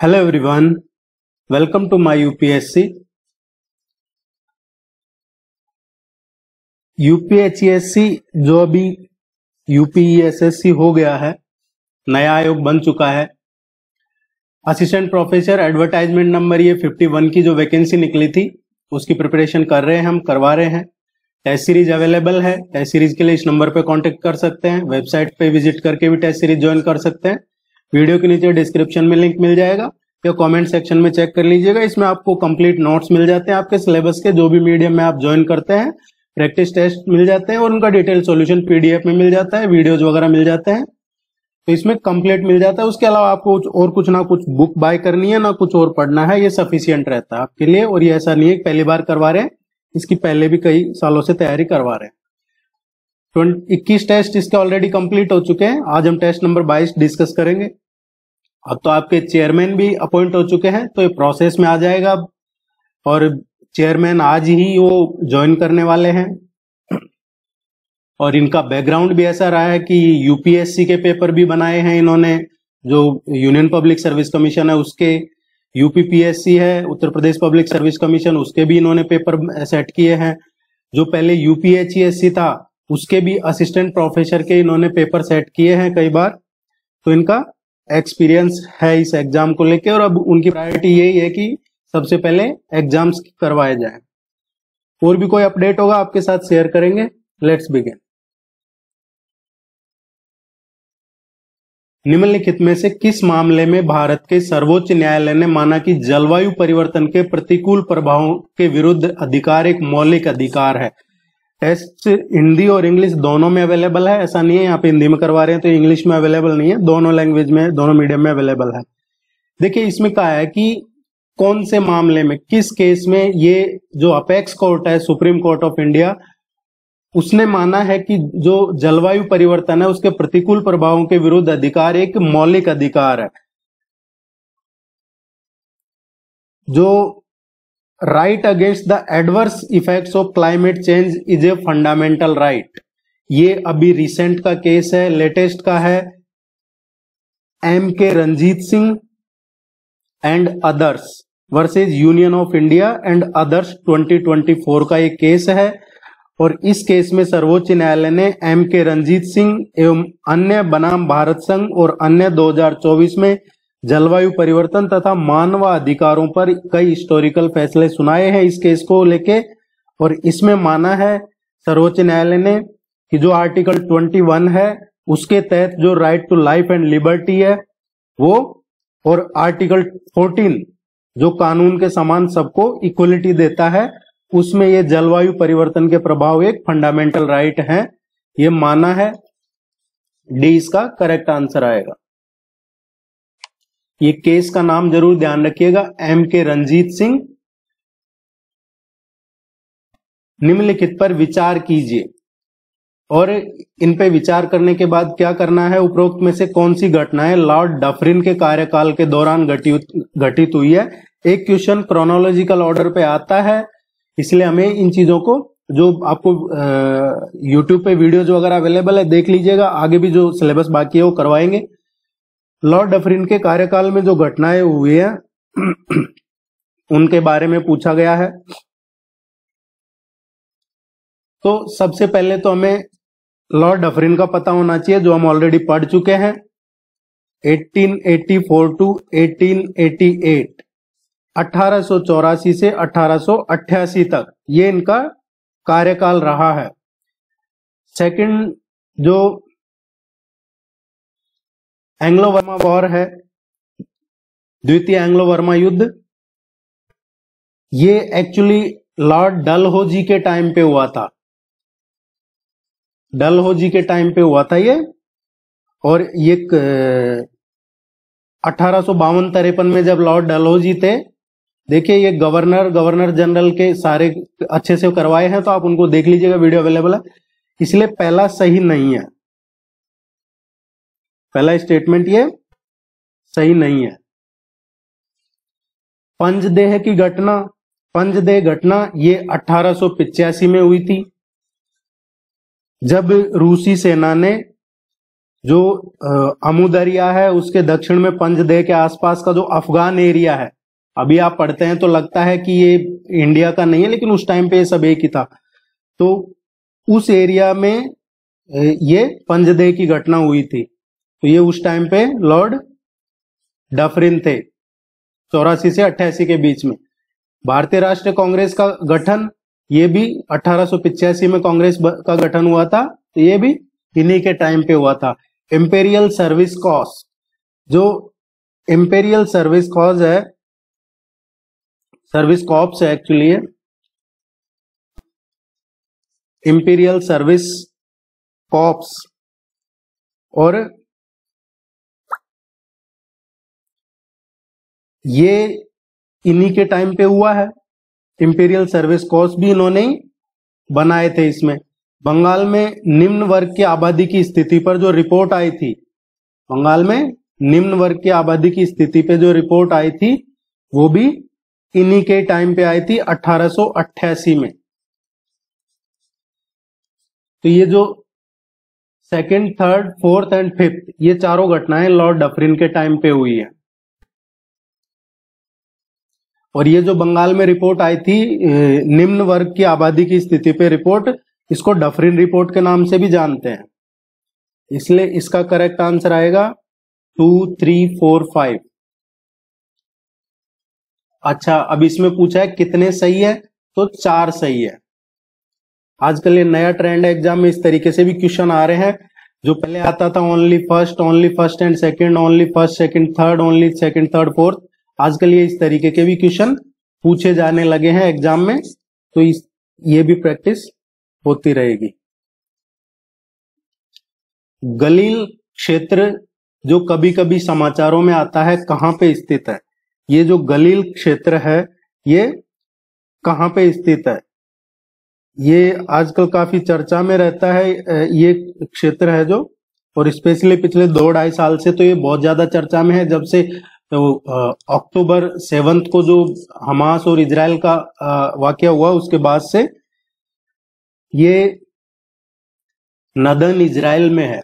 Hello everyone, welcome to my UPSC. यूपीएचसीएससी जो अभी UPSSC हो गया है, नया आयोग बन चुका है। असिस्टेंट प्रोफेसर एडवर्टाइजमेंट नंबर ये 51 की जो वैकेंसी निकली थी उसकी प्रिपरेशन कर रहे हैं, हम करवा रहे हैं। टेस्ट सीरीज अवेलेबल है। टेस्ट सीरीज के लिए इस नंबर पे कांटेक्ट कर सकते हैं। वेबसाइट पे विजिट करके भी टेस्ट सीरीज ज्वाइन कर सकते हैं। वीडियो के नीचे डिस्क्रिप्शन में लिंक मिल जाएगा या कमेंट सेक्शन में चेक कर लीजिएगा। इसमें आपको कंप्लीट नोट्स मिल जाते हैं आपके सिलेबस के, जो भी मीडियम में आप ज्वाइन करते हैं। प्रैक्टिस टेस्ट मिल जाते हैं और उनका डिटेल सॉल्यूशन पीडीएफ में मिल जाता है, वीडियोज वगैरह मिल जाते हैं, तो इसमें कंप्लीट मिल जाता है। उसके अलावा आपको कुछ ना कुछ बुक बाय करनी है, ना कुछ और पढ़ना है, ये सफिशियंट रहता है आपके लिए। और ये ऐसा नहीं है पहली बार करवा रहे हैं, इसकी पहले भी कई सालों से तैयारी करवा रहे हैं। 21 टेस्ट इसके ऑलरेडी कंप्लीट हो चुके हैं। आज हम टेस्ट नंबर 22 डिस्कस करेंगे। अब तो आपके चेयरमैन भी अपॉइंट हो चुके हैं, तो ये प्रोसेस में आ जाएगा अब, और चेयरमैन आज ही वो ज्वाइन करने वाले हैं। और इनका बैकग्राउंड भी ऐसा रहा है कि यूपीएससी के पेपर भी बनाए हैं इन्होंने, जो यूनियन पब्लिक सर्विस कमीशन है उसके, यूपीपीएससी है Uttar Pradesh public service commission, उसके भी इन्होंने पेपर सेट किए हैं। जो पहले यूपीएचसीएससी था उसके भी असिस्टेंट प्रोफेसर के इन्होंने पेपर सेट किए हैं कई बार, तो इनका एक्सपीरियंस है इस एग्जाम को लेके। और अब उनकी प्रायोरिटी यही है कि सबसे पहले एग्जाम्स करवाए जाए। और भी कोई अपडेट होगा आपके साथ शेयर करेंगे। Let's begin. निम्नलिखित में से किस मामले में भारत के सर्वोच्च न्यायालय ने माना कि जलवायु परिवर्तन के प्रतिकूल प्रभावों के विरुद्ध अधिकार एक मौलिक अधिकार है? टेस्ट हिंदी और इंग्लिश दोनों में अवेलेबल है। ऐसा नहीं है यहाँ पे हिंदी में करवा रहे हैं तो इंग्लिश में अवेलेबल नहीं है, दोनों लैंग्वेज में, दोनों मीडियम में अवेलेबल है। देखिए इसमें कहा है कि कौन से मामले में, किस केस में ये जो अपेक्स कोर्ट है, सुप्रीम कोर्ट ऑफ इंडिया, उसने माना है कि जो जलवायु परिवर्तन है उसके प्रतिकूल प्रभावों के विरुद्ध अधिकार एक मौलिक अधिकार है। जो right against the adverse effects of climate change is a fundamental right. ये अभी रिसेंट का केस है, लेटेस्ट का है, M.K. Ranjit Singh and others versus Union of India and others 2024 का ये केस है। और इस केस में सर्वोच्च न्यायालय ने M.K. रंजीत सिंह एवं अन्य बनाम भारत संघ और अन्य 2024 में जलवायु परिवर्तन तथा मानव अधिकारों पर कई हिस्टोरिकल फैसले सुनाए हैं इस केस को लेके। और इसमें माना है सर्वोच्च न्यायालय ने कि जो आर्टिकल 21 है उसके तहत जो right to life and liberty है वो, और आर्टिकल 14 जो कानून के समान सबको इक्वलिटी देता है, उसमें ये जलवायु परिवर्तन के प्रभाव एक फंडामेंटल राइट है, ये माना है। डी इसका करेक्ट आंसर आएगा। ये केस का नाम जरूर ध्यान रखिएगा, M.K. रंजीत सिंह। निम्नलिखित पर विचार कीजिए और इन पे विचार करने के बाद क्या करना है, उपरोक्त में से कौन सी घटनाएं लॉर्ड डफरिन के कार्यकाल के दौरान घटित हुई है। एक क्वेश्चन क्रोनोलॉजिकल ऑर्डर पे आता है, इसलिए हमें इन चीजों को, जो आपको यूट्यूब पे वीडियोज वगैरह अवेलेबल है देख लीजिएगा, आगे भी जो सिलेबस बाकी है वो करवाएंगे। लॉर्ड डफरिन के कार्यकाल में जो घटनाएं हुई हैं उनके बारे में पूछा गया है। तो सबसे पहले तो हमें लॉर्ड डफरिन का पता होना चाहिए, जो हम ऑलरेडी पढ़ चुके हैं। 1884 टू 1888, 1884 से 1888 तक ये इनका कार्यकाल रहा है। सेकंड जो एंग्लो वर्मा वॉर है, द्वितीय एंग्लो वर्मा युद्ध, ये एक्चुअली लॉर्ड डलहौजी के टाइम पे हुआ था। डलहौजी के टाइम पे हुआ था ये। और ये 1852-53 में जब लॉर्ड डलहौजी थे, देखिए ये गवर्नर जनरल के सारे अच्छे से करवाए हैं, तो आप उनको देख लीजिएगा, वीडियो अवेलेबल है। इसलिए पहला सही नहीं है, पहला स्टेटमेंट ये सही नहीं है। पंजदेह की घटना, पंजदेह घटना ये 1885 में हुई थी, जब रूसी सेना ने जो अमू दरिया है उसके दक्षिण में पंजदेह के आसपास का जो अफगान एरिया है, अभी आप पढ़ते हैं तो लगता है कि ये इंडिया का नहीं है, लेकिन उस टाइम पे ये सब एक ही था। तो उस एरिया में ये पंजदेह की घटना हुई थी। तो ये उस टाइम पे लॉर्ड डफरिन थे, 84 से 88 के बीच में। भारतीय राष्ट्रीय कांग्रेस का गठन ये भी 1885 में कांग्रेस का गठन हुआ था, तो ये भी इन्हीं के टाइम पे हुआ था। इंपेरियल सर्विस कॉर्प्स, जो इंपेरियल सर्विस कॉर्प्स है, सर्विस कॉर्प्स है एक्चुअली, इंपीरियल सर्विस कॉर्प्स, और ये इन्हीं के टाइम पे हुआ है। इंपीरियल सर्विस कॉर्प्स भी इन्होंने बनाए थे। इसमें बंगाल में निम्न वर्ग की आबादी की स्थिति पर जो रिपोर्ट आई थी, बंगाल में निम्न वर्ग की आबादी की स्थिति पे जो रिपोर्ट आई थी, वो भी इन्हीं के टाइम पे आई थी, 1888 में। तो ये जो second, third, fourth and fifth, ये चारों घटनाएं लॉर्ड डफरिन के टाइम पे हुई है। और ये जो बंगाल में रिपोर्ट आई थी निम्न वर्ग की आबादी की स्थिति पे रिपोर्ट, इसको डफरिन रिपोर्ट के नाम से भी जानते हैं। इसलिए इसका करेक्ट आंसर आएगा 2, 3, 4, 5। अच्छा, अब इसमें पूछा है कितने सही है, तो 4 सही है। आजकल ये नया ट्रेंड है, एग्जाम में इस तरीके से भी क्वेश्चन आ रहे हैं। जो पहले आता था only first and second, only first second third, only second third fourth, आजकल ये इस तरीके के भी क्वेश्चन पूछे जाने लगे हैं एग्जाम में। तो ये भी प्रैक्टिस होती रहेगी। गलील क्षेत्र जो कभी कभी समाचारों में आता है, कहां पे स्थित है? ये जो गलील क्षेत्र है, ये कहां पे स्थित है? ये आजकल काफी चर्चा में रहता है। ये क्षेत्र है जो, और स्पेशली पिछले 2-2.5 साल से तो ये बहुत ज्यादा चर्चा में है। जब से तो अक्टूबर 7 को जो हमास और इजराइल का वाकया हुआ, उसके बाद से ये नदर्न इजराइल में है।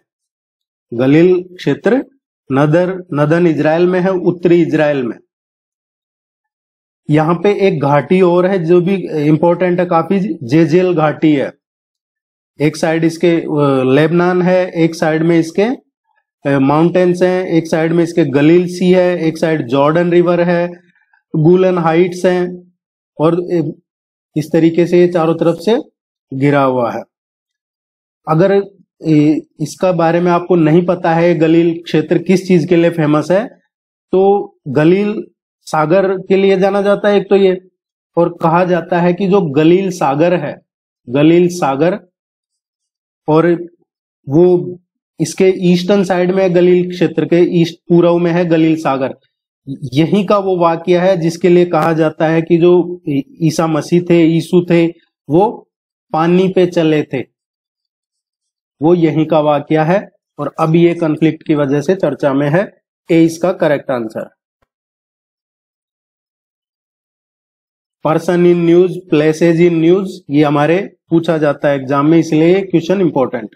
गलील क्षेत्र नदर्न इजराइल में है, उत्तरी इजराइल में। यहाँ पे एक घाटी और है जो भी इंपॉर्टेंट है काफी, जेजेल घाटी है। एक साइड इसके लेबनान है, एक साइड में इसके माउंटेन्स हैं, एक साइड में इसके गलील सी है, एक साइड जॉर्डन रिवर है, गुलन हाइट्स हैं, और इस तरीके से ये चारों तरफ से घिरा हुआ है। अगर इसका बारे में आपको नहीं पता है गलील क्षेत्र किस चीज के लिए फेमस है, तो गलील सागर के लिए जाना जाता है एक तो ये, और कहा जाता है कि जो गलील सागर है, गलील सागर, और वो इसके ईस्टर्न साइड में है, गलील क्षेत्र के ईस्ट पूर्व में है गलील सागर। यही का वो वाकया है जिसके लिए कहा जाता है कि जो ईसा मसीह थे, यीशु थे, वो पानी पे चले थे, वो यही का वाकया है। और अब ये कॉन्फ्लिक्ट की वजह से चर्चा में है। ए इसका correct answer. Person in news, places in news, ये हमारे पूछा जाता है एग्जाम में, इसलिए क्वेश्चन इंपॉर्टेंट।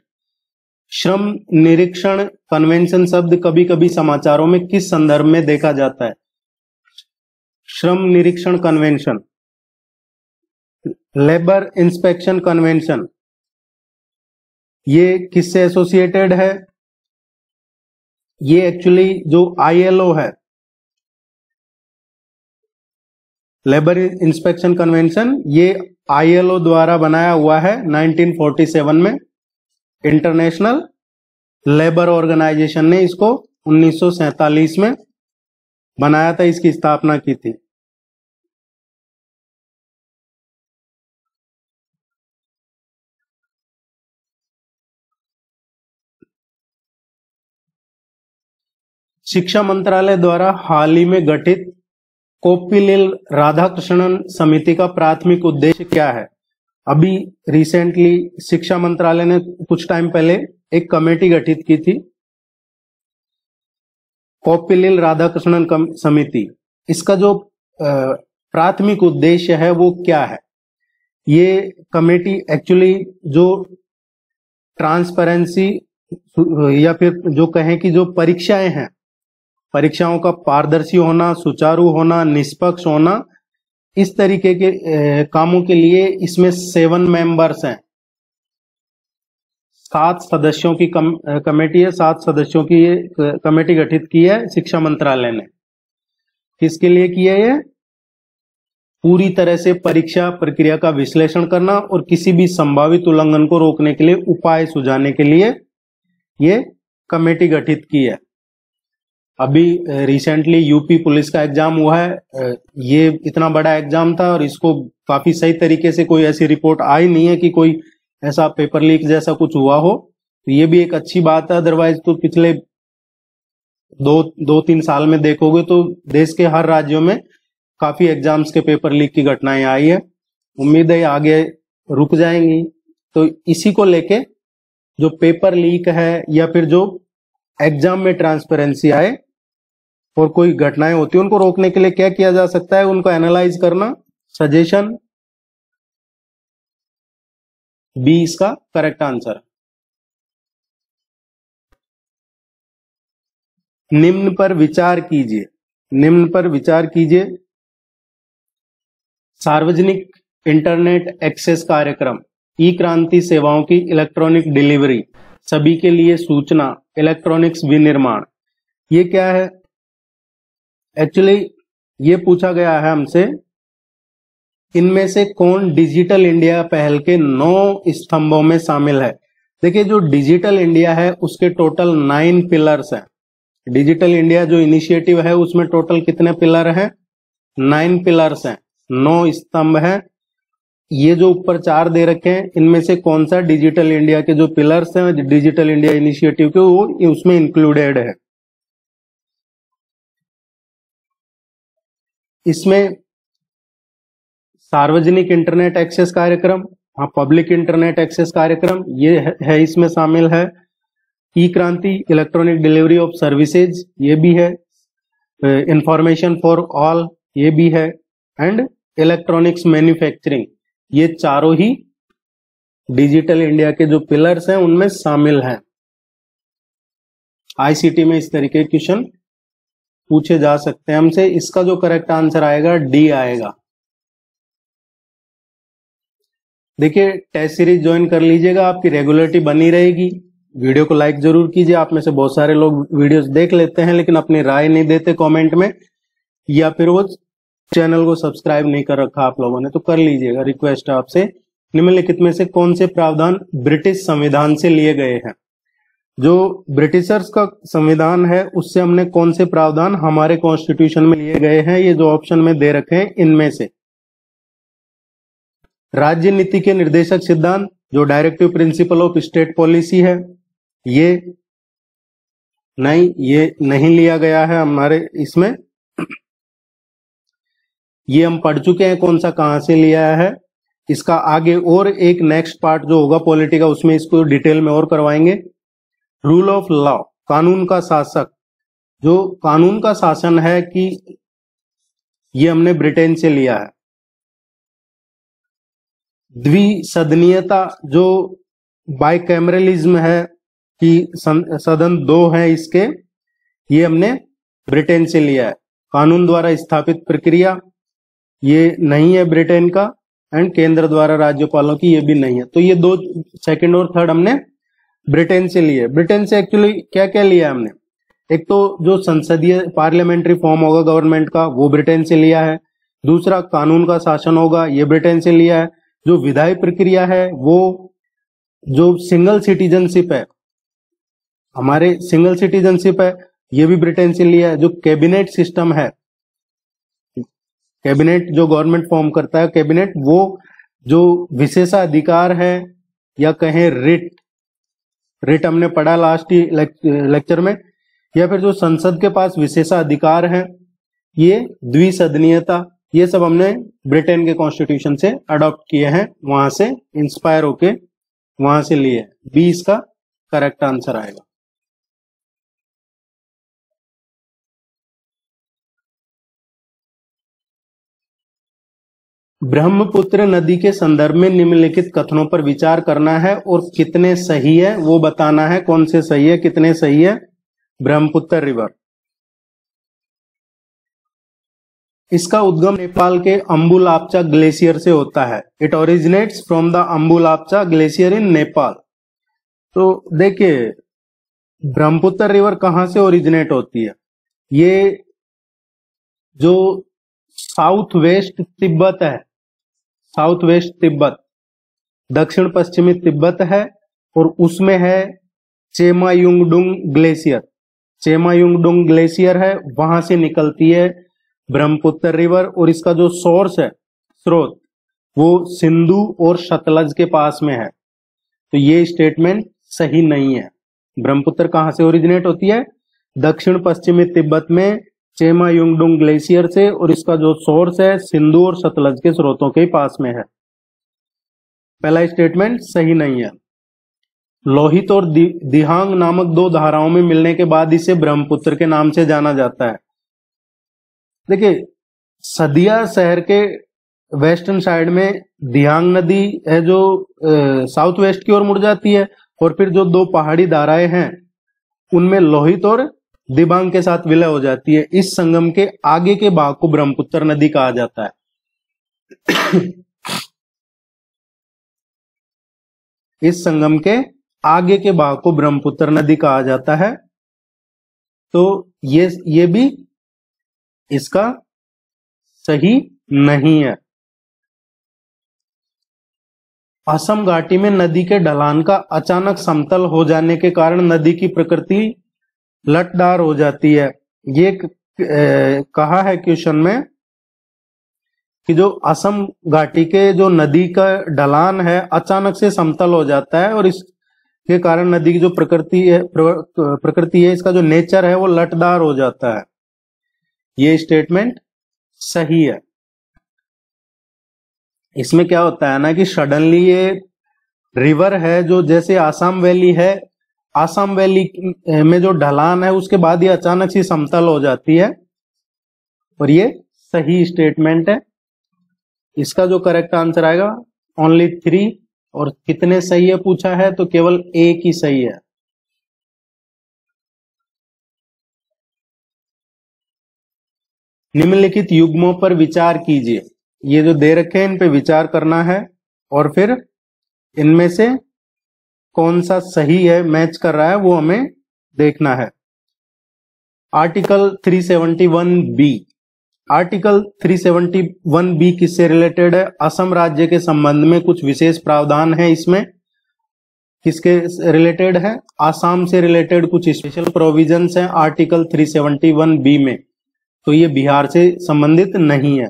श्रम निरीक्षण कन्वेंशन शब्द कभी कभी समाचारों में किस संदर्भ में देखा जाता है? श्रम निरीक्षण कन्वेंशन, लेबर इंस्पेक्शन कन्वेंशन, ये किससे एसोसिएटेड है? ये एक्चुअली जो ILO है, लेबर इंस्पेक्शन कन्वेंशन, ये ILO द्वारा बनाया हुआ है 1947 में। इंटरनेशनल लेबर ऑर्गेनाइजेशन ने इसको 1947 में बनाया था, इसकी स्थापना की थी। शिक्षा मंत्रालय द्वारा हाल ही में गठित कोप्पिलिल राधाकृष्णन समिति का प्राथमिक उद्देश्य क्या है? अभी रिसेंटली शिक्षा मंत्रालय ने कुछ टाइम पहले एक कमेटी गठित की थी, कोप्पिलिल राधाकृष्णन समिति। इसका जो प्राथमिक उद्देश्य है वो क्या है? ये कमेटी एक्चुअली जो ट्रांसपेरेंसी या फिर जो कहें कि जो परीक्षाएं हैं, परीक्षाओं का पारदर्शी होना, सुचारू होना, निष्पक्ष होना, इस तरीके के कामों के लिए इसमें 7 मेंबर्स हैं। 7 सदस्यों की कमेटी है, 7 सदस्यों की ये कमेटी गठित की है शिक्षा मंत्रालय ने। किसके लिए की है ये? पूरी तरह से परीक्षा प्रक्रिया का विश्लेषण करना और किसी भी संभावित उल्लंघन को रोकने के लिए उपाय सुझाने के लिए ये कमेटी गठित की है। अभी रिसेंटली यूपी पुलिस का एग्जाम हुआ है। ये इतना बड़ा एग्जाम था और इसको काफी सही तरीके से कोई ऐसी रिपोर्ट आई नहीं है कि कोई ऐसा पेपर लीक जैसा कुछ हुआ हो। तो ये भी एक अच्छी बात है। अदरवाइज तो पिछले 2-3 साल में देखोगे तो देश के हर राज्यों में काफी एग्जाम्स के पेपर लीक की घटनाएं आई है। उम्मीद है आगे रुक जाएंगी। तो इसी को लेके जो पेपर लीक है या फिर जो एग्जाम में ट्रांसपेरेंसी आए और कोई घटनाएं होती है उनको रोकने के लिए क्या किया जा सकता है, उनको एनालाइज करना। सजेशन बी इसका करेक्ट आंसर। निम्न पर विचार कीजिए, निम्न पर विचार कीजिए। सार्वजनिक इंटरनेट एक्सेस कार्यक्रम, ई क्रांति सेवाओं की इलेक्ट्रॉनिक डिलीवरी, सभी के लिए सूचना, इलेक्ट्रॉनिक्स विनिर्माण, ये क्या है? एक्चुअली ये पूछा गया है हमसे, इनमें से कौन डिजिटल इंडिया पहल के 9 स्तंभों में शामिल है? देखिए जो डिजिटल इंडिया है उसके टोटल 9 पिलर्स हैं। डिजिटल इंडिया जो इनिशिएटिव है उसमें टोटल कितने पिलर हैं? 9 पिलर्स हैं, 9 स्तंभ हैं। ये जो ऊपर 4 दे रखे हैं इनमें से कौन सा डिजिटल इंडिया के जो पिलर्स हैं डिजिटल इंडिया इनिशिएटिव के, वो उसमें इंक्लूडेड है। इसमें सार्वजनिक इंटरनेट एक्सेस कार्यक्रम, हाँ पब्लिक इंटरनेट एक्सेस कार्यक्रम ये है इसमें शामिल है। ई क्रांति इलेक्ट्रॉनिक डिलीवरी ऑफ सर्विसेज ये भी है। इंफॉर्मेशन फॉर ऑल ये भी है। एंड इलेक्ट्रॉनिक्स मैन्युफैक्चरिंग, ये चारों ही डिजिटल इंडिया के जो पिलर्स हैं उनमें शामिल हैं। आईसीटी में इस तरीके के क्वेश्चन पूछे जा सकते हैं हमसे। इसका जो करेक्ट आंसर आएगा डी आएगा। देखिए टेस्ट सीरीज ज्वाइन कर लीजिएगा, आपकी रेगुलरिटी बनी रहेगी। वीडियो को लाइक जरूर कीजिए। आप में से बहुत सारे लोग वीडियोस देख लेते हैं लेकिन अपनी राय नहीं देते कमेंट में, या फिर वो चैनल को सब्सक्राइब नहीं कर रखा आप लोगों ने, तो कर लीजिएगा। रिक्वेस्ट है आपसे, निम्नलिखित में से कौन से प्रावधान ब्रिटिश संविधान से लिए गए हैं? जो ब्रिटिशर्स का संविधान है उससे हमने कौन से प्रावधान हमारे कॉन्स्टिट्यूशन में लिए गए हैं? ये जो ऑप्शन में दे रखे हैं इनमें से राज्य नीति के निर्देशक सिद्धांत, जो directive principle of state policy है, ये नहीं लिया गया है हमारे इसमें। ये हम पढ़ चुके हैं कौन सा कहां से लिया है। इसका आगे और एक नेक्स्ट पार्ट जो होगा पॉलिटी का उसमें इसको डिटेल में और करवाएंगे। रूल ऑफ लॉ, कानून का शासक, जो कानून का शासन है कि ये हमने ब्रिटेन से लिया है। द्विसदनीयता, जो बाइकैमरलिज्म है कि सदन 2 है इसके, ये हमने ब्रिटेन से लिया है। कानून द्वारा स्थापित प्रक्रिया ये नहीं है ब्रिटेन का। एंड केंद्र द्वारा राज्यपालों की ये भी नहीं है। तो ये 2 सेकंड और थर्ड हमने ब्रिटेन से लिए। ब्रिटेन से एक्चुअली क्या क्या लिया हमने? एक तो जो संसदीय पार्लियामेंट्री फॉर्म होगा गवर्नमेंट का वो ब्रिटेन से लिया है। दूसरा कानून का शासन होगा ये ब्रिटेन से लिया है। जो विधायी प्रक्रिया है वो जो सिंगल सिटीजनशिप है, हमारे सिंगल सिटीजनशिप है, ये भी ब्रिटेन से लिया है। जो कैबिनेट सिस्टम है, कैबिनेट जो गवर्नमेंट फॉर्म करता है कैबिनेट, वो जो विशेषाधिकार है या कहें रिट हमने पढ़ा लास्ट लेक्चर में, या फिर जो संसद के पास विशेषाधिकार है, ये द्विसदनीयता, ये सब हमने ब्रिटेन के कॉन्स्टिट्यूशन से अडॉप्ट किए हैं, वहां से इंस्पायर होके वहां से लिए। बी इसका करेक्ट आंसर आएगा। ब्रह्मपुत्र नदी के संदर्भ में निम्नलिखित कथनों पर विचार करना है और कितने सही है वो बताना है। कौन से सही है, कितने सही है। ब्रह्मपुत्र रिवर, इसका उद्गम नेपाल के अम्बुलापचा ग्लेशियर से होता है। It originates from the Ambulapcha glacier in Nepal. तो देखिए ब्रह्मपुत्र रिवर कहां से ओरिजिनेट होती है, ये जो साउथ वेस्ट तिब्बत है, साउथ वेस्ट तिब्बत, दक्षिण पश्चिमी तिब्बत है, और उसमें है चेमायुंगडुंग ग्लेशियर। चेमायुंगडुंग ग्लेशियर है, वहां से निकलती है ब्रह्मपुत्र रिवर, और इसका जो सोर्स है, स्रोत, वो सिंधु और सतलज के पास में है। तो ये स्टेटमेंट सही नहीं है। ब्रह्मपुत्र कहां से ओरिजिनेट होती है, दक्षिण पश्चिमी तिब्बत में चेमायुंगडुंग ग्लेशियर से, और इसका जो सोर्स है सिंधु और सतलज के स्रोतों के पास में है। पहला स्टेटमेंट सही नहीं है। लोहित और दिहांग नामक दो धाराओं में मिलने के बाद इसे ब्रह्मपुत्र के नाम से जाना जाता है। देखिए सदिया शहर के वेस्टर्न साइड में दिहांग नदी है जो साउथ वेस्ट की ओर मुड़ जाती है, और फिर जो दो पहाड़ी धाराएं हैं उनमें लोहित और दिबांग के साथ विलय हो जाती है। इस संगम के आगे के भाग को ब्रह्मपुत्र नदी कहा जाता है। इस संगम के आगे के भाग को ब्रह्मपुत्र नदी कहा जाता है। तो ये भी इसका सही नहीं है। असम घाटी में नदी के ढलान का अचानक समतल हो जाने के कारण नदी की प्रकृति लटदार हो जाती है। ये कहा है क्वेश्चन में कि जो असम घाटी के जो नदी का ढलान है अचानक से समतल हो जाता है, और इसके कारण नदी की जो प्रकृति है, इसका जो नेचर है वो लटदार हो जाता है। ये स्टेटमेंट सही है। इसमें क्या होता है ना कि सडनली ये रिवर है जो जैसे आसाम वैली है, आसाम वैली में जो ढलान है उसके बाद ये अचानक से समतल हो जाती है, और ये सही स्टेटमेंट है। इसका जो करेक्ट आंसर आएगा ओनली 3, और कितने सही है पूछा है तो केवल एक ही सही है। निम्नलिखित युग्मों पर विचार कीजिए। ये जो दे रखे हैं इन पे विचार करना है, और फिर इनमें से कौन सा सही है, मैच कर रहा है, वो हमें देखना है। आर्टिकल 371B, आर्टिकल 371B किससे रिलेटेड है, असम राज्य के संबंध में कुछ विशेष प्रावधान है। इसमें किसके रिलेटेड है, आसाम से रिलेटेड कुछ स्पेशल प्रोविजंस हैं आर्टिकल 371B में, तो ये बिहार से संबंधित नहीं है।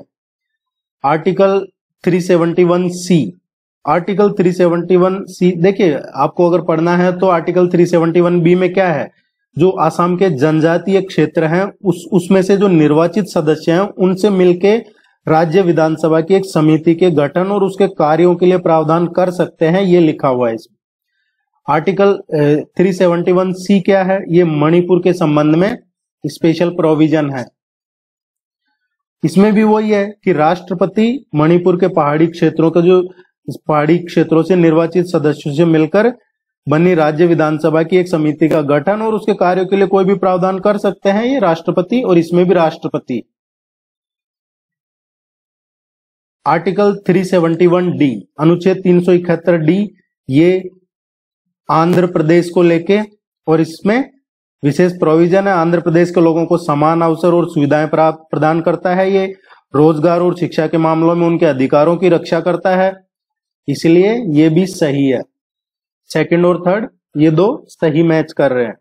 आर्टिकल 371C, आर्टिकल 371C देखिए आपको अगर पढ़ना है तो आर्टिकल 371B में क्या है, जो आसाम के जनजातीय क्षेत्र हैं उसमें से जो निर्वाचित सदस्य हैं उनसे मिलके राज्य विधानसभा की एक समिति के गठन और उसके कार्यों के लिए प्रावधान कर सकते हैं, ये लिखा हुआ है इसमें। आर्टिकल 371C क्या है, ये मणिपुर के संबंध में स्पेशल प्रोविजन है। इसमें भी वही है कि राष्ट्रपति मणिपुर के पहाड़ी क्षेत्रों के जो पहाड़ी क्षेत्रों से निर्वाचित सदस्यों से मिलकर बनी राज्य विधानसभा की एक समिति का गठन और उसके कार्यों के लिए कोई भी प्रावधान कर सकते हैं ये राष्ट्रपति, और इसमें भी राष्ट्रपति। आर्टिकल 371D, अनुच्छेद 371D, ये आंध्र प्रदेश को लेके, और इसमें विशेष प्रोविजन है, आंध्र प्रदेश के लोगों को समान अवसर और सुविधाएं प्रदान करता है। ये रोजगार और शिक्षा के मामलों में उनके अधिकारों की रक्षा करता है, इसलिए ये भी सही है। सेकंड और थर्ड ये दो सही मैच कर रहे हैं।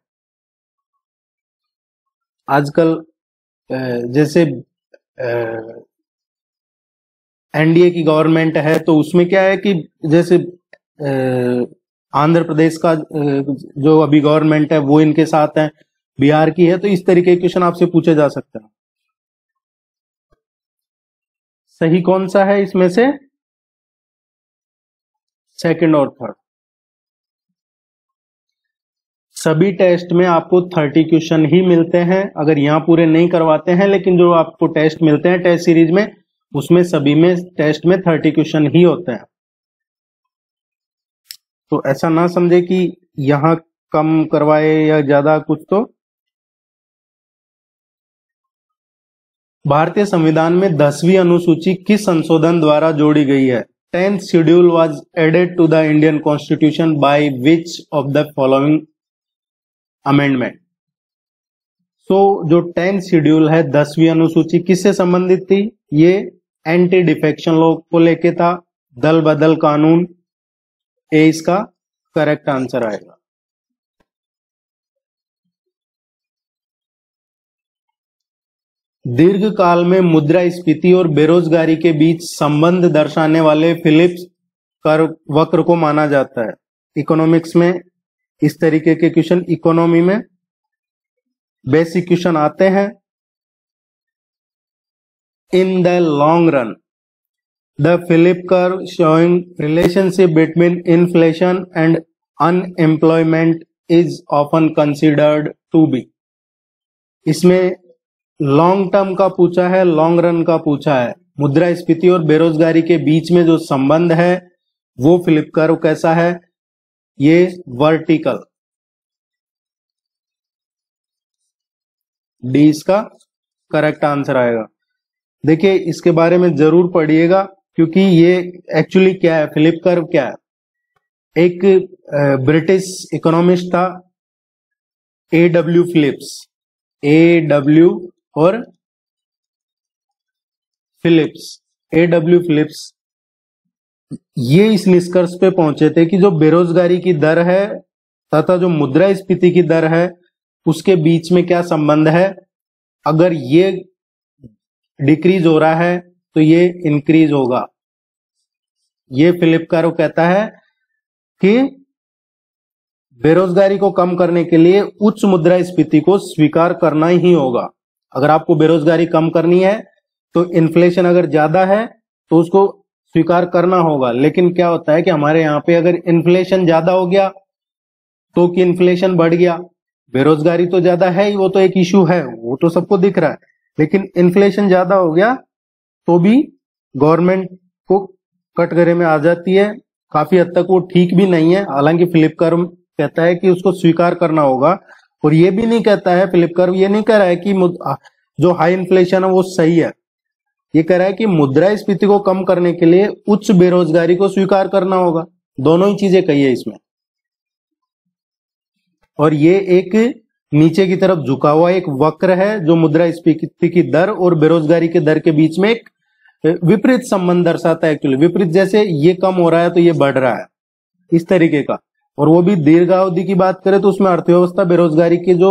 आजकल जैसे एनडीए की गवर्नमेंट है तो उसमें क्या है कि जैसे आंध्र प्रदेश का जो अभी गवर्नमेंट है वो इनके साथ है, बिहार की है, तो इस तरीके के क्वेश्चन आपसे पूछे जा सकते हैं। सही कौन सा है इसमें से, सेकंड और थर्ड। सभी टेस्ट में आपको 30 क्वेश्चन ही मिलते हैं, अगर यहां पूरे नहीं करवाते हैं, लेकिन जो आपको टेस्ट मिलते हैं टेस्ट सीरीज में उसमें सभी में टेस्ट में 30 क्वेश्चन ही होते हैं। तो ऐसा ना समझे कि यहां कम करवाए या ज्यादा कुछ। तो भारतीय संविधान में 10वीं अनुसूची किस संशोधन द्वारा जोड़ी गई है? 10th schedule was added to the Indian constitution by which of the following amendment? So जो 10th शेड्यूल है, 10वीं अनुसूची, किससे संबंधित थी? ये एंटी डिफेक्शन लॉ को लेके था, दल बदल कानून। ए इसका करेक्ट आंसर आएगा। दीर्घकाल में मुद्रास्फीति और बेरोजगारी के बीच संबंध दर्शाने वाले फिलिप्स कर्व वक्र को माना जाता है। इकोनॉमिक्स में इस तरीके के क्वेश्चन, इकोनॉमी में बेसिक क्वेश्चन आते हैं। In the long run the Phillip curve showing relationship between inflation and unemployment is often considered to be. इसमें लॉन्ग टर्म का पूछा है, लॉन्ग रन का पूछा है। मुद्रास्फीति और बेरोजगारी के बीच में जो संबंध है वो फिलिप कर्व कैसा है? ये वर्टिकल। डी इसका करेक्ट आंसर आएगा। देखिए इसके बारे में जरूर पढ़िएगा, क्योंकि ये एक्चुअली क्या है, फिलिप कर्व क्या है? एक ब्रिटिश इकोनॉमिस्ट था, A.W. फिलिप्स। A.W. और A.W. फिलिप्स ये इस निष्कर्ष पे पहुंचे थे कि जो बेरोजगारी की दर है तथा जो मुद्रास्फीति की दर है उसके बीच में क्या संबंध है। अगर ये डिक्रीज हो रहा है तो ये इंक्रीज होगा। ये फिलिप कर्व कहता है कि बेरोजगारी को कम करने के लिए उच्च मुद्रास्फीति को स्वीकार करना ही होगा। अगर आपको बेरोजगारी कम करनी है तो इन्फ्लेशन अगर ज्यादा है तो उसको स्वीकार करना होगा। लेकिन क्या होता है कि हमारे यहाँ पे अगर इन्फ्लेशन ज्यादा हो गया तो कि इन्फ्लेशन बढ़ गया, बेरोजगारी तो ज्यादा है ही, वो तो एक इश्यू है, वो तो सबको दिख रहा है। लेकिन इन्फ्लेशन ज्यादा हो गया तो भी गवर्नमेंट को कटघरे में आ जाती है। काफी हद तक वो ठीक भी नहीं है। हालांकि फिलिप कर्व कहता है कि उसको स्वीकार करना होगा। और ये भी नहीं कहता है, फिलिप कर्व ये नहीं कह रहा है कि जो हाई इन्फ्लेशन है वो सही है। ये कह रहा है कि मुद्रास्फीति को कम करने के लिए उच्च बेरोजगारी को स्वीकार करना होगा। दोनों ही चीजें कही है इसमें। और ये एक नीचे की तरफ झुका हुआ एक वक्र है जो मुद्रास्फीति की दर और बेरोजगारी के दर के बीच में एक विपरीत संबंध दर्शाता है। एक्चुअली विपरीत, जैसे ये कम हो रहा है तो ये बढ़ रहा है, इस तरीके का। और वो भी दीर्घावधि की बात करें तो उसमें अर्थव्यवस्था बेरोजगारी की जो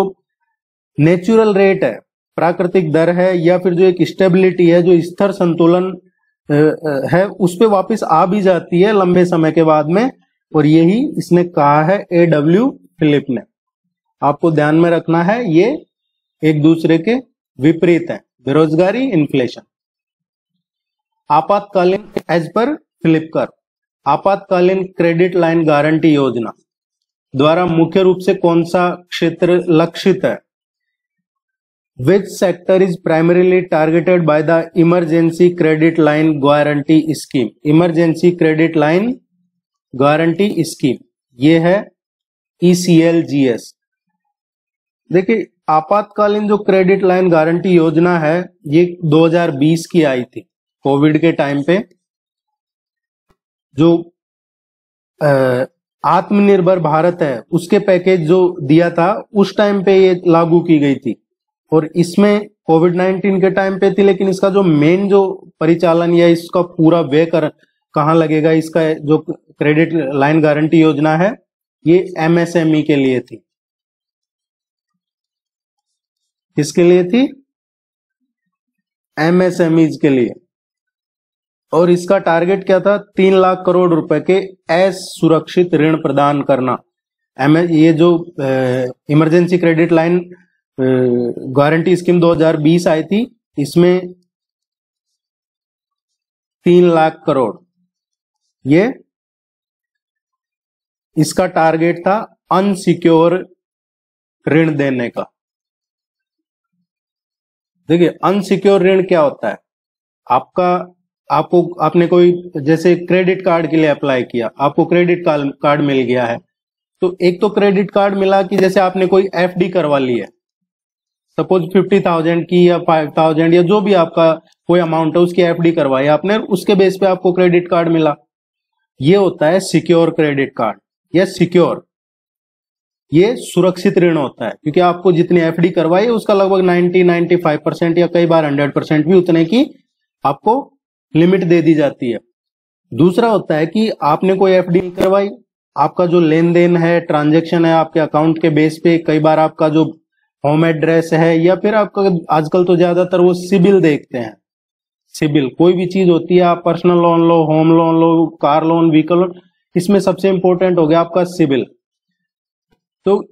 नेचुरल रेट है, प्राकृतिक दर है, या फिर जो एक स्टेबिलिटी है, जो स्थिर संतुलन है, उस पे वापस आ भी जाती है लंबे समय के बाद में। और यही इसने कहा है A.W. फिलिप ने। आपको ध्यान में रखना है, ये एक दूसरे के विपरीत है, बेरोजगारी, इन्फ्लेशन। आपातकालीन, एज पर फिलिप कर्व, आपातकालीन क्रेडिट लाइन गारंटी योजना द्वारा मुख्य रूप से कौन सा क्षेत्र लक्षित है? Which sector is primarily targeted by the emergency credit line guarantee scheme? Emergency credit line guarantee scheme, ये है ECLGS। देखिए आपातकालीन जो क्रेडिट लाइन गारंटी योजना है ये 2020 की आई थी, कोविड के टाइम पे। जो आत्मनिर्भर भारत है उसके पैकेज जो दिया था उस टाइम पे ये लागू की गई थी। और इसमें कोविड-19 के टाइम पे थी, लेकिन इसका जो मेन जो परिचालन या इसका पूरा व्यय कहाँ लगेगा, इसका जो क्रेडिट लाइन गारंटी योजना है ये MSME के लिए थी। किसके लिए थी? MSMEs के लिए। और इसका टारगेट क्या था? 3 लाख करोड़ रुपए के असुरक्षित ऋण प्रदान करना। ये जो emergency credit line guarantee scheme 2020 आई थी, इसमें 3 लाख करोड़ ये इसका टारगेट था अनसिक्योर ऋण देने का। देखिए अनसिक्योर ऋण क्या होता है? आपका आपको आपने कोई जैसे क्रेडिट कार्ड के लिए अप्लाई किया, आपको क्रेडिट कार्ड मिल गया है, तो एक तो क्रेडिट कार्ड मिला कि जैसे आपने कोई एफडी करवा ली है, सपोज 50,000 की या 5,000 या जो भी आपका कोई अमाउंट है उसकी एफडी करवाई आपने, उसके बेस पे आपको क्रेडिट कार्ड मिला। ये होता है सिक्योर क्रेडिट कार्ड या सिक्योर, ये सुरक्षित ऋण होता है, क्योंकि आपको जितनी एफडी करवाई है उसका लगभग 90-95% या कई बार 100% भी उतने की आपको लिमिट दे दी जाती है। दूसरा होता है कि आपने कोई एफडी नहीं करवाई, आपका जो लेन देन है, ट्रांजैक्शन है आपके अकाउंट के बेस पे, कई बार आपका जो होम एड्रेस है या फिर आपका आजकल तो ज्यादातर वो सिबिल देखते हैं, सिबिल कोई भी चीज होती है, आप पर्सनल लोन लो, होम लोन लो, कार लोन, व्हीकल लोन, इसमें सबसे इंपॉर्टेंट हो गया आपका सिबिल। तो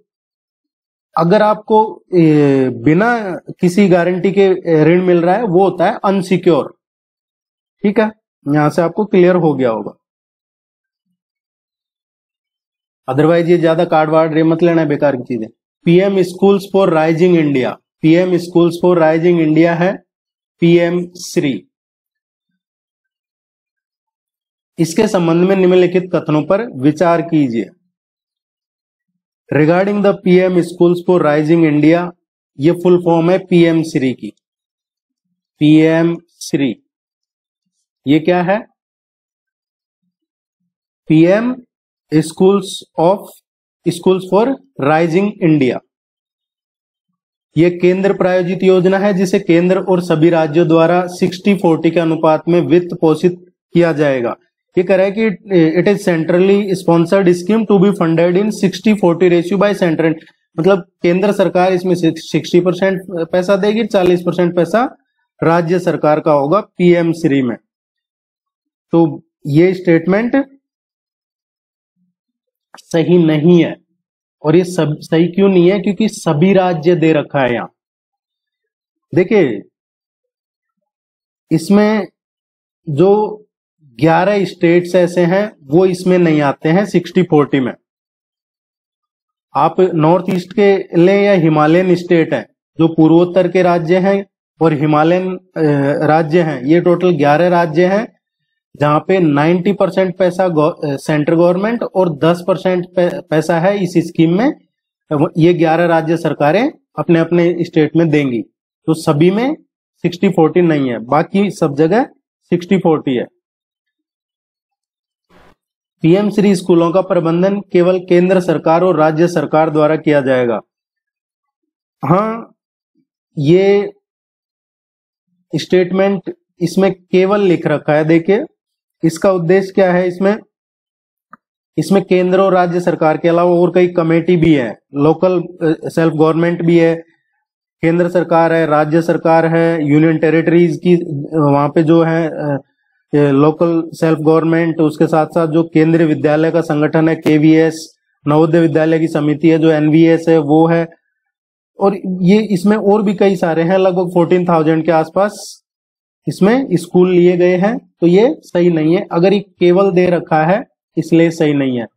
अगर आपको बिना किसी गारंटी के ऋण मिल रहा है वो होता है अनसिक्योर। ठीक है, यहां से आपको क्लियर हो गया होगा। अदरवाइज ये ज्यादा कार्ड वार्ड मत लेना है, बेकार की चीजें। PM schools for rising India, PM schools for rising India है पीएम श्री। इसके संबंध में निम्नलिखित कथनों पर विचार कीजिए। Regarding the PM schools for rising India, ये फुल फॉर्म है पीएम श्री की। पीएम श्री ये क्या है? PM schools for rising India. ये केंद्र प्रायोजित योजना है जिसे केंद्र और सभी राज्यों द्वारा 60-40 के अनुपात में वित्त पोषित किया जाएगा। ये कह रहा है कि it is centrally sponsored scheme to be funded in 60-40 ratio by central, मतलब केंद्र सरकार इसमें 60% पैसा देगी, 40% पैसा राज्य सरकार का होगा पीएम श्री में। तो ये स्टेटमेंट सही नहीं है। और ये सब सही क्यों नहीं है? क्योंकि सभी राज्य दे रखा है यहां। देखिए इसमें जो 11 स्टेट्स ऐसे हैं वो इसमें नहीं आते हैं 60-40 में। आप नॉर्थ ईस्ट के ले या हिमालयन स्टेट है, जो पूर्वोत्तर के राज्य हैं और हिमालयन राज्य हैं, ये टोटल 11 राज्य हैं जहां पे 90% पैसा सेंट्रल गवर्नमेंट और 10% पैसा है इस स्कीम में। ये 11 राज्य सरकारें अपने अपने स्टेट में देंगी। तो सभी में 60-40 नहीं है, बाकी सब जगह 60-40 है। पीएम श्री स्कूलों का प्रबंधन केवल केंद्र सरकार और राज्य सरकार द्वारा किया जाएगा। हाँ, ये स्टेटमेंट इसमें केवल लिख रखा है। देखिए इसका उद्देश्य क्या है? इसमें केंद्र और राज्य सरकार के अलावा और कई कमेटी भी है, लोकल सेल्फ गवर्नमेंट भी है, केंद्र सरकार है, राज्य सरकार है, यूनियन टेरिटरीज की वहां पे जो है लोकल सेल्फ गवर्नमेंट, उसके साथ साथ जो केंद्रीय विद्यालय का संगठन है केवीएस, नवोदय विद्यालय की समिति है जो एनवीएस है वो है, और ये इसमें और भी कई सारे हैं, लगभग 14,000 के आसपास इसमें स्कूल लिए गए हैं। तो ये सही नहीं है। अगर ये केवल दे रखा है इसलिए सही नहीं है।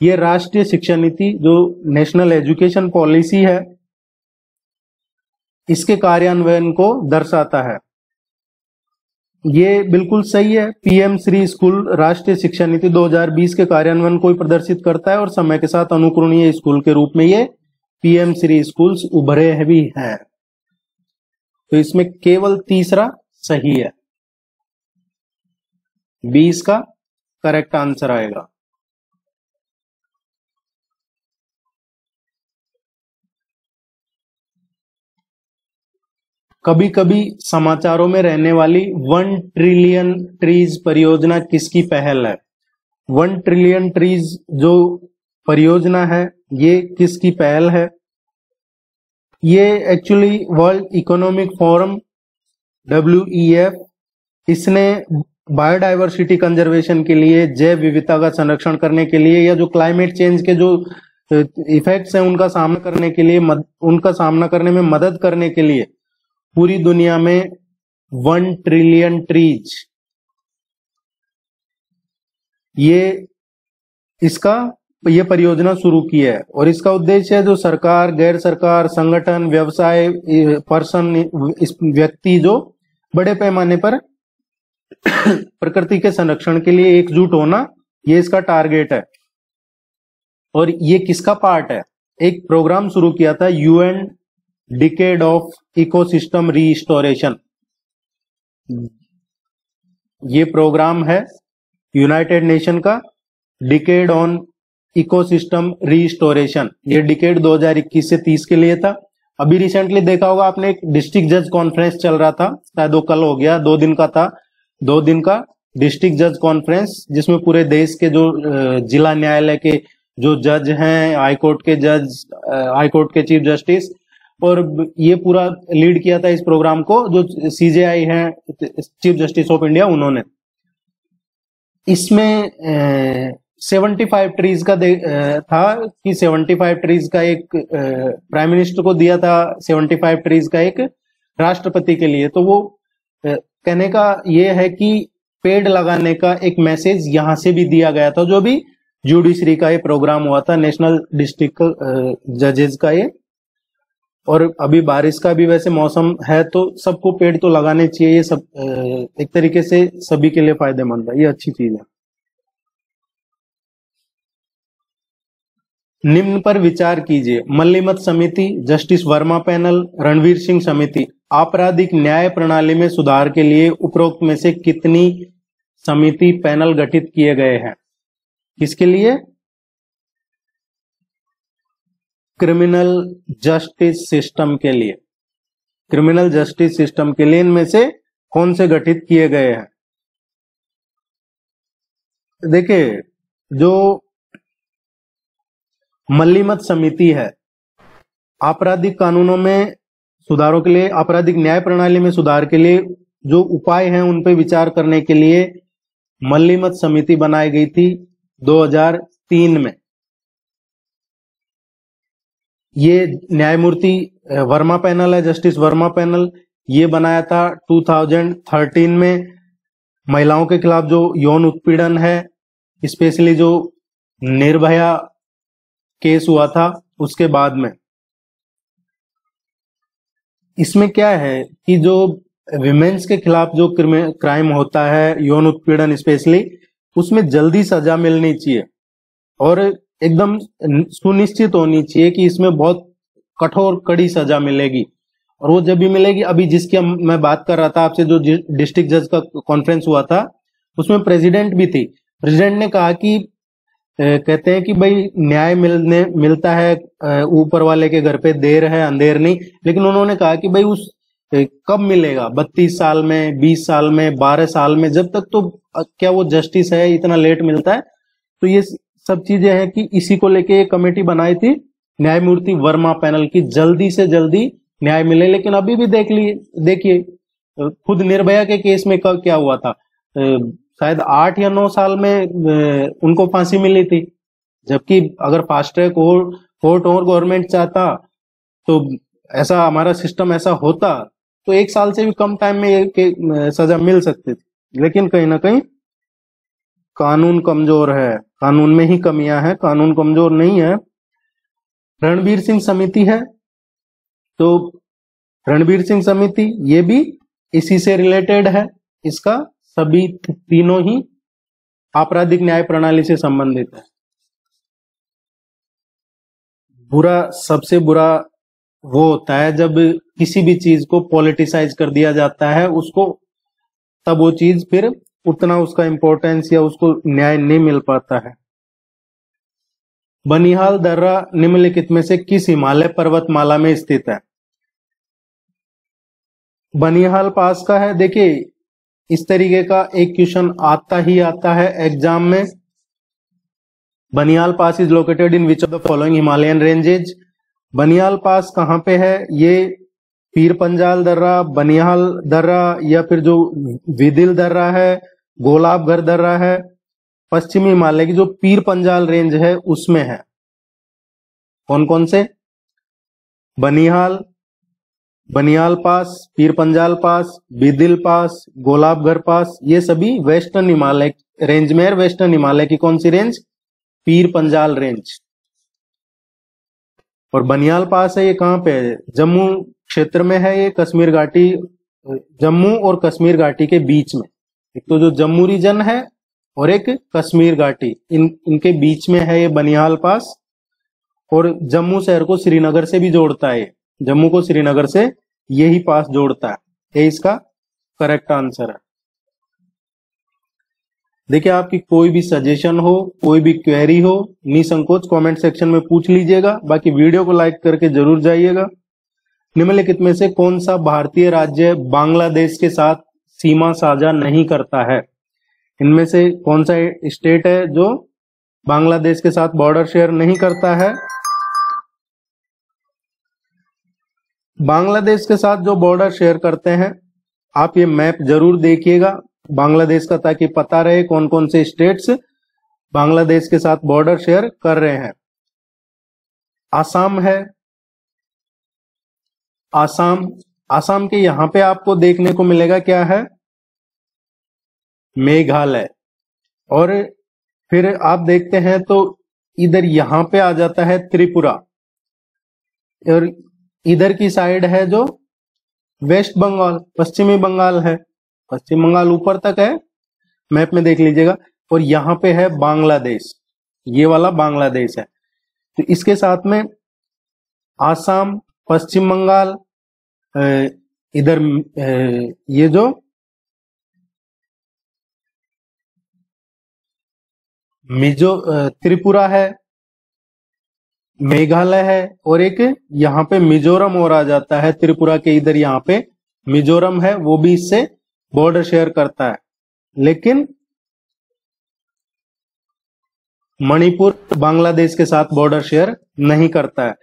ये राष्ट्रीय शिक्षा नीति जो नेशनल एजुकेशन पॉलिसी है इसके कार्यान्वयन को दर्शाता है। ये बिल्कुल सही है। पीएम श्री स्कूल राष्ट्रीय शिक्षा नीति 2020 के कार्यान्वयन को प्रदर्शित करता है और समय के साथ अनुकरणीय स्कूल के रूप में ये पीएम श्री स्कूल्स उभरे भी हैं। तो इसमें केवल तीसरा सही है, 20 का करेक्ट आंसर आएगा। कभी कभी समाचारों में रहने वाली 1 ट्रिलियन ट्रीज परियोजना किसकी पहल है? 1 ट्रिलियन ट्रीज जो परियोजना है ये किसकी पहल है? ये actually world economic forum WEF, इसने बायोडाइवर्सिटी कंजर्वेशन के लिए, जैव विविधता का संरक्षण करने के लिए, या जो क्लाइमेट चेंज के जो इफेक्ट्स हैं उनका सामना करने के लिए, उनका सामना करने में मदद करने के लिए पूरी दुनिया में 1 ट्रिलियन ट्रीज ये परियोजना शुरू की है। और इसका उद्देश्य है जो सरकार, गैर सरकार, संगठन, व्यवसाय, पर्सन, व्यक्ति जो बड़े पैमाने पर प्रकृति के संरक्षण के लिए एकजुट होना, ये इसका टारगेट है। और ये किसका पार्ट है? एक प्रोग्राम शुरू किया था UN decade of ecosystem restoration. ये प्रोग्राम है यूनाइटेड नेशन का, डिकेड ऑन इकोसिस्टम रीस्टोरेशन। ये डिकेड 2021 से 30 के लिए था। अभी रिसेंटली देखा होगा आपने, एक डिस्ट्रिक्ट जज कॉन्फ्रेंस चल रहा था, शायद वो कल हो गया, 2 दिन का था, 2 दिन का डिस्ट्रिक्ट जज कॉन्फ्रेंस, जिसमें पूरे देश के जो जिला न्यायालय के जो जज हैं, हाईकोर्ट के जज, हाईकोर्ट के चीफ जस्टिस, और ये पूरा लीड किया था इस प्रोग्राम को जो सीजेआई हैं, चीफ जस्टिस ऑफ इंडिया, उन्होंने। इसमें 75 ट्रीज का था कि 75 ट्रीज का एक प्राइम मिनिस्टर को दिया था, 75 ट्रीज का एक राष्ट्रपति के लिए। तो वो कहने का ये है कि पेड़ लगाने का एक मैसेज यहां से भी दिया गया था, जो भी जुडिशरी का ये प्रोग्राम हुआ था, नेशनल डिस्ट्रिक्ट जजेस का ये। और अभी बारिश का भी वैसे मौसम है, तो सबको पेड़ तो लगाने चाहिए, ये सब एक तरीके से सभी के लिए फायदेमंद है, ये अच्छी चीज है। निम्न पर विचार कीजिए। मल्लिमत समिति, जस्टिस वर्मा पैनल, रणवीर सिंह समिति। आपराधिक न्याय प्रणाली में सुधार के लिए उपरोक्त में से कितनी समिति पैनल गठित किए गए हैं? किसके लिए? क्रिमिनल जस्टिस सिस्टम के लिए। क्रिमिनल जस्टिस सिस्टम के लिए इनमें से कौन से गठित किए गए हैं? देखिए, जो मल्लिमत समिति है, आपराधिक कानूनों में सुधारों के लिए, आपराधिक न्याय प्रणाली में सुधार के लिए जो उपाय हैं उन पर विचार करने के लिए मल्लिमत समिति बनाई गई थी 2003 में। ये न्यायमूर्ति वर्मा पैनल है, जस्टिस वर्मा पैनल, ये बनाया था 2013 में। महिलाओं के खिलाफ जो यौन उत्पीड़न है, स्पेशली जो निर्भया केस हुआ था उसके बाद में। इसमें क्या है कि जो विमेन्स के खिलाफ जो क्राइम होता है, यौन उत्पीड़न स्पेशली, उसमें जल्दी सजा मिलनी चाहिए और एकदम सुनिश्चित होनी चाहिए कि इसमें बहुत कठोर कड़ी सजा मिलेगी। और वो जब भी मिलेगी, अभी जिसकी मैं बात कर रहा था आपसे, जो डिस्ट्रिक्ट जज का कॉन्फ्रेंस हुआ था, उसमें प्रेसिडेंट भी थी। प्रेसिडेंट ने कहा कि कहते हैं कि भाई न्याय मिलता है ऊपर वाले के घर पे, देर है अंधेर नहीं। लेकिन उन्होंने कहा कि भाई उस कब मिलेगा? 32 साल में, 20 साल में, 12 साल में, जब तक तो क्या वो जस्टिस है, इतना लेट मिलता है। तो ये सब चीजें हैं कि इसी को लेके एक कमेटी बनाई थी न्यायमूर्ति वर्मा पैनल की, जल्दी से जल्दी न्याय मिले। लेकिन अभी भी देखिए खुद निर्भया के केस में कब क्या हुआ था, शायद 8 या 9 साल में उनको फांसी मिली थी। जबकि अगर फास्ट ट्रैक कोर्ट और गवर्नमेंट चाहता, तो ऐसा हमारा सिस्टम ऐसा होता, तो 1 साल से भी कम टाइम में सजा मिल सकती थी। लेकिन कहीं ना कहीं कानून कमजोर है, कानून में ही कमियां हैं, कानून कमजोर नहीं है। रणबीर सिंह समिति है, तो रणबीर सिंह समिति ये भी इसी से रिलेटेड है। इसका सभी तीनों ही आपराधिक न्याय प्रणाली से संबंधित है। सबसे बुरा वो होता है जब किसी भी चीज को पॉलिटिसाइज कर दिया जाता है, उसको, तब वो चीज फिर उतना उसका इंपॉर्टेंस या उसको न्याय नहीं मिल पाता है। बनिहाल दर्रा निम्नलिखित में से किस हिमालय पर्वतमाला में स्थित है? बनिहाल पास का है। देखिए, इस तरीके का एक क्वेश्चन आता है एग्जाम में। Banihal pass is located in which of the following Himalayan ranges? Banihal pass कहां पे है? ये पीर पंजाल दर्रा, बनिहाल दर्रा, या फिर जो विदिल दर्रा है, गोलाबगढ़ दर्रा है, पश्चिमी हिमालय की जो पीर पंजाल रेंज है उसमें है। कौन कौन से? बनिहाल, बनिहाल पास, पीर पंजाल पास, बिदिल पास, गोलाबगढ़ पास, ये सभी वेस्टर्न हिमालय रेंज में है। वेस्टर्न हिमालय की कौन सी रेंज? पीर पंजाल रेंज। और बनिहाल पास है, ये कहां पे है? जम्मू क्षेत्र में है। ये कश्मीर घाटी, जम्मू और कश्मीर घाटी के बीच में एक तो जो जम्मू रीजन है और एक कश्मीर घाटी, इनके बीच में है ये बनिहाल पास, और जम्मू शहर को श्रीनगर से भी जोड़ता है। जम्मू को श्रीनगर से यही पास जोड़ता है। ये इसका करेक्ट आंसर है। देखिए, आपकी कोई भी सजेशन हो, कोई भी क्वेरी हो, निसंकोच कमेंट सेक्शन में पूछ लीजिएगा। बाकी वीडियो को लाइक करके जरूर जाइएगा। निम्नलिखित में से कौन सा भारतीय राज्य बांग्लादेश के साथ सीमा साझा नहीं करता है? इनमें से कौन सा स्टेट है जो बांग्लादेश के साथ बॉर्डर शेयर नहीं करता है? बांग्लादेश के साथ जो बॉर्डर शेयर करते हैं, आप ये मैप जरूर देखिएगा बांग्लादेश का, ताकि पता रहे कौन कौन से स्टेट्स बांग्लादेश के साथ बॉर्डर शेयर कर रहे हैं। आसाम है, आसाम के यहां पे आपको देखने को मिलेगा क्या है? मेघालय। और फिर आप देखते हैं तो इधर यहां पे आ जाता है त्रिपुरा, और इधर की साइड है जो वेस्ट बंगाल, पश्चिमी बंगाल है। पश्चिम बंगाल ऊपर तक है, मैप में देख लीजिएगा। और यहां पे है बांग्लादेश, ये वाला बांग्लादेश है। तो इसके साथ में आसाम, पश्चिम बंगाल, इधर ये जो त्रिपुरा है, मेघालय है, और एक यहाँ पे मिजोरम और आ जाता है। त्रिपुरा के इधर यहाँ पे मिजोरम है, वो भी इससे बॉर्डर शेयर करता है। लेकिन मणिपुर बांग्लादेश के साथ बॉर्डर शेयर नहीं करता है।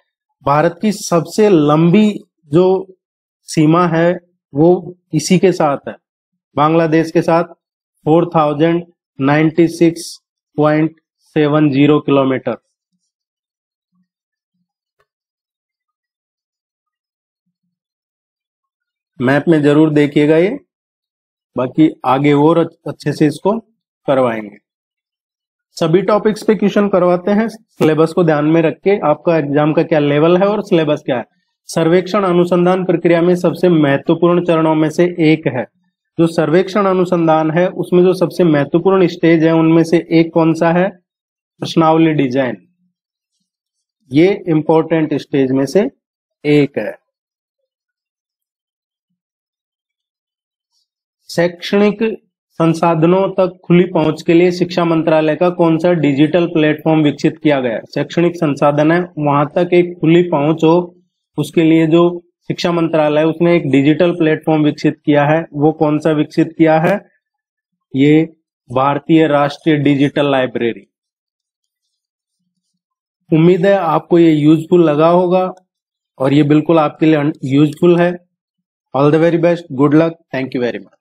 भारत की सबसे लंबी जो सीमा है वो इसी के साथ है, बांग्लादेश के साथ, 4096.70 किलोमीटर। मैप में जरूर देखिएगा ये, बाकी आगे और अच्छे से इसको करवाएंगे। सभी टॉपिक्स पे क्वेश्चन करवाते हैं, सिलेबस को ध्यान में रख के आपका एग्जाम का क्या लेवल है और सिलेबस क्या है। सर्वेक्षण अनुसंधान प्रक्रिया में सबसे महत्वपूर्ण चरणों में से एक है। जो सर्वेक्षण अनुसंधान है उसमें जो सबसे महत्वपूर्ण स्टेज है उनमें से एक कौन सा है? प्रश्नावली डिजाइन। ये इंपॉर्टेंट स्टेज में से एक है। शैक्षणिक संसाधनों तक खुली पहुंच के लिए शिक्षा मंत्रालय का कौन सा डिजिटल प्लेटफॉर्म विकसित किया गया है? शैक्षणिक संसाधन है, वहां तक एक खुली पहुंच हो, उसके लिए जो शिक्षा मंत्रालय है उसने एक डिजिटल प्लेटफॉर्म विकसित किया है। वो कौन सा विकसित किया है? ये भारतीय राष्ट्रीय डिजिटल लाइब्रेरी। उम्मीद है आपको ये यूजफुल लगा होगा, और ये बिल्कुल आपके लिए यूजफुल है। All the very best, good luck, thank you very much.